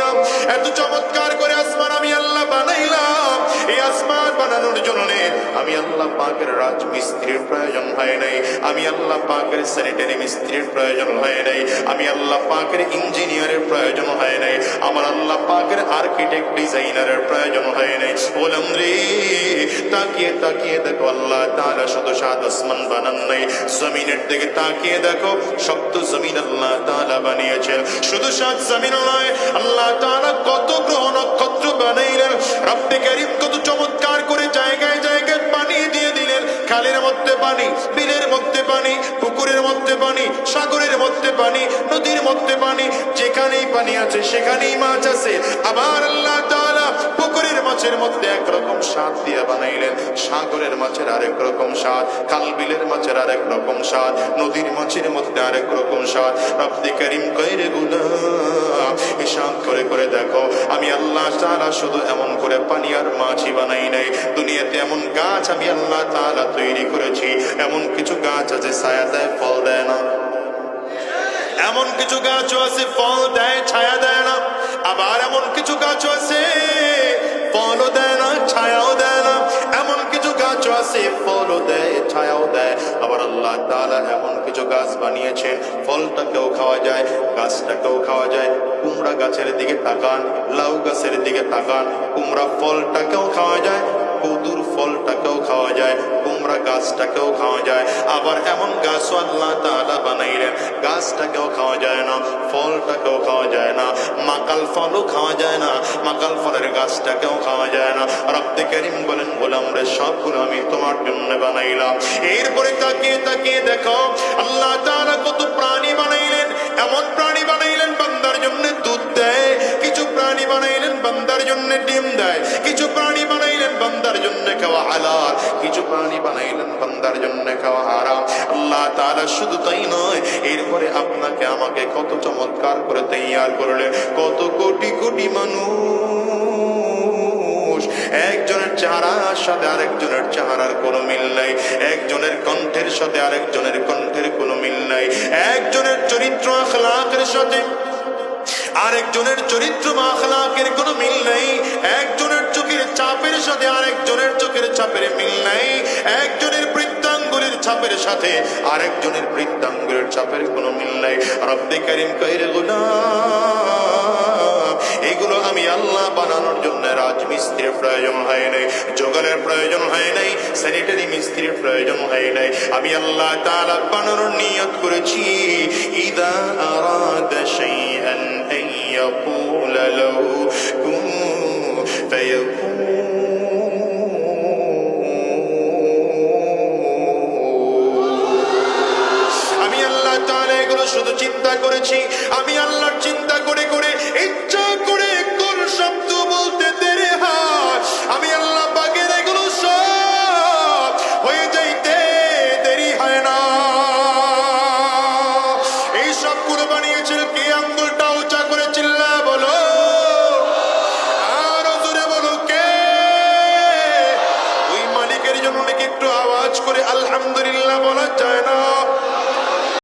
বানাইলাম, এত চমৎকার করে আসমান আমি আল্লাহ বানাইলাম। এই আসমান বানানোর জন্য আমি আল্লাহ পাকের রাজমিস্ত্রির প্রয়োজন হয় নাই, আমি আল্লাহ পাকের স্যানিটারি মিস্ত্রির প্রয়োজন হয় নাই, আমি আল্লাহ পাকের ইঞ্জিনিয়ারের প্রয়োজন হয় নাই, আমার আল্লাহ পাকের আর্কিটেক্ট ডিজাইনারের প্রয়োজন হয় নাই। বললাম রে, তাকিয়ে তাকিয়ে দেখো আল্লাহ তাআলা শুধু সাত আসমান বানান নাই, জমিনের দিকে তাকিয়ে দেখো শক্ত জমিন আল্লাহ তাআলা বানিয়েছেন। শুধু সাত জমিন নয়, আল্লাহ তাআলা কত গ্রহ নক্ষত্র বানাইলেন। রব্বে কারীম কত চমৎকার করে জায়গায় জায়গায় পানি দিয়ে দিলেন। খালের মধ্যে পানি, বিলের মধ্যে পানি, পুকুরের মধ্যে পানি, সাগরের মধ্যে পানি, নদীর মধ্যে পানি, যেখানেই পানি আছে সেখানেই মাছ আছে। আবার আল্লাহ তাআলা পুকুরের মাছের মধ্যে একরকম স্বাদ দিয়ে বানাইলেন, সাগরের মাছের আরেক রকম স্বাদ, খাল বিলের মাছের আরেক রকম স্বাদ, নদীর মাছের মধ্যে আরেক রকম স্বাদ। রব্বে কারীম কইরে গুলাম, হিসাব করে করে দেখো আমি আল্লাহ তাআলা শুধু এমন করে পানি আর মাছই বানাই নাই, দুনিয়াতে এমন গাছ আমি আল্লাহ তাআলা তৈরি করেছি। এমন কিছু গাছ আছে ছায়া দেয় ফল দেয় না, এমন কিছু গাছও আছে ফল দেয় ছায়া দেয় না, আবার এমন কিছু গাছও আছে ফলও দেয় না ছায়াও দেয় না, এমন কিছু গাছও আছে ফলও দেয় ছায়াও দেয়। আবার আল্লাহ তাআলা এমন কিছু গাছ বানিয়েছে ফলটাকেও খাওয়া যায় গাছটাকেও খাওয়া যায়। কুমড়া গাছের দিকে তাকান, লাউ গাছের দিকে তাকান, কুমড়া ফলটাকেও খাওয়া যায়, কদুর ফলটাকেও খাওয়া যায়, কুমড়া গাছটাকেও খাওয়া যায়। আবার এমন গাছও আল্লাহ তাআলা বানাইলেন গাছটাকেও খাওয়া যায় না, ফলটাকেও খাওয়া যায় না, মাকাল ফলও খাওয়া যায় না, মাকাল ফলের গাছটাকেও খাওয়া যায় না। রব্বে কারীম বলেন গোলাম রে, সবগুলো আমি তোমার জন্য বানাইলাম। এরপরে তাকিয়ে তাকিয়ে দেখো আল্লাহ তাআলা কত প্রাণী বানাইলেন। এমন প্রাণী বানাইলেন বান্দার জন্য দুধ দেয়, কিছু প্রাণী বানাইলেন বান্দার জন্য ডিম দেয়, কিছু প্রাণী বানাইলেন বান্দার জন্য খাওয়া হালাল, কিছু প্রাণী বানাইলেন বান্দার জন্য খাওয়া হারাম। আল্লাহ তাআলা শুধু তাই নয়, এরপরে আপনাকে আমাকে কত চমৎকার করে তৈয়ার করলেন। কত কোটি কোটি মানুষ, একজনের চেহারার সাথে আরেকজনের চেহারার কোনো মিল নাই, একজনের কণ্ঠের সাথে আরেকজনের কণ্ঠের কোনো মিল নাই, একজনের চরিত্র আখলাকের সাথে আরেকজনের চরিত্র বা আখলাকের কোনো মিল নাই, একজনের চোখের চাপের সাথে আরেকজনের চোখের চাপের মিল নাই, একজনের বৃদ্ধাঙ্গুলের ছাপের সাথে আরেকজনের বৃদ্ধাঙ্গুলের ছাপের কোনো মিল নাই। রব্বে কারীম কইরে গোলাম, এগুলো আমি আল্লাহ বানানোর জন্য রাজমিস্ত্রির প্রয়োজন হয় নাই, জোগাড়ের প্রয়োজন হয় নাই, স্যানিটারি মিস্ত্রির প্রয়োজন হয় নাই। আমি আল্লাহ তাআলা বানানোর নিয়ত করেছি। ইদা আরাদা শাইআন আন ইয়াকুলা লাহু কুন ফায়াকুন। আমি আল্লাহ তাআলা এগুলো শুধু চিন্তা করেছি, আমি আল্লাহর চিন্তা করে করে ইচ্ছা করে কোন শব্দ বলতে দেরি হয়, আমি আল্লাহ পাকের এগুলো সব হয়ে যাইতে দেরি হয় না। এই সবগুলো বানিয়ে